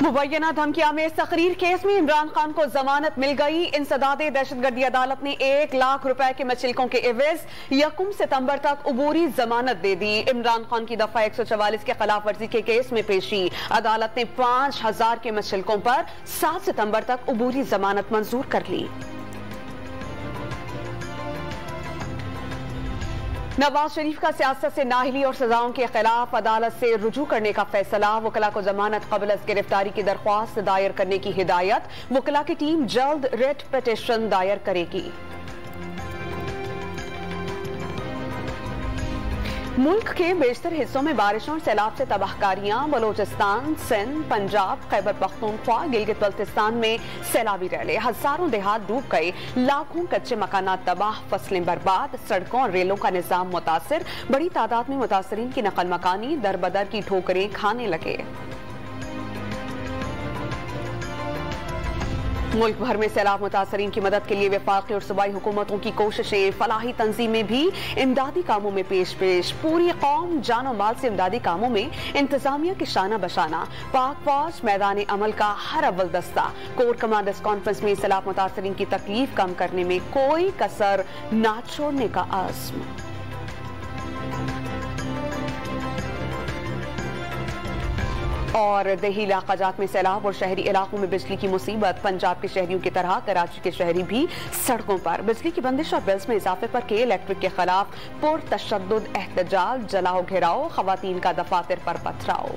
मुबैना धमकिया में तकरीर केस में इमरान खान को जमानत मिल गई। इंसदादे दहशतगर्दी अदालत ने 1 लाख रुपए के मछलिकों के एवज 1 सितंबर तक अबूरी जमानत दे दी। इमरान खान की दफा 144 के खिलाफ वर्जी के केस में पेशी। अदालत ने 5000 के मछलिकों पर 7 सितंबर तक अबूरी जमानत मंजूर कर ली। नवाज शरीफ का सियासत से नाहिली और सजाओं के खिलाफ अदालत से रुजू करने का फैसला। वकला को जमानत कबल गिरफ्तारी की दरख्वास्त दायर करने की हिदायत। वकला की टीम जल्द रिट पिटीशन दायर करेगी। मुल्क के बेशतर हिस्सों में बारिशों और सैलाब से तबाहकारियां। बलोचिस्तान, सिंध, पंजाब, खैबर पख्तूनख्वा, गिलगित बल्तिस्तान में सैलाबी रैले। हजारों देहात डूब गए। लाखों कच्चे मकानात तबाह, फसलें बर्बाद। सड़कों और रेलों का निजाम मुतासिर। बड़ी तादाद में मुतासरीन की नकल मकानी दर बदर की ठोकरें खाने लगे। मुल्क भर में सैलाब मुतासरीन की मदद के लिए वफाकी और सूबाई हुकूमतों की कोशिशें। फलाही तंजीमें भी इमदादी कामों में पेश पूरी कौम जानो माल से इमदादी कामों में इंतजामिया की शाना बशाना। पाक फौज मैदान अमल का हर अव्वल दस्ता। कोर कमांडर्स कॉन्फ्रेंस में सैलाब मुतासरीन की तकलीफ कम करने में कोई कसर न छोड़ने का आज़्म। और देही इलाकाजात में सैलाब और शहरी इलाकों में बिजली की मुसीबत। पंजाब के शहरियों की तरह कराची के शहरी भी सड़कों पर। बिजली की बंदिश और बिल्स में इजाफे पर के इलेक्ट्रिक के खिलाफ पुरतशद्दुद एहतजाज। जलाओ घेराओ, खवातीन का दफातर पर पथराव।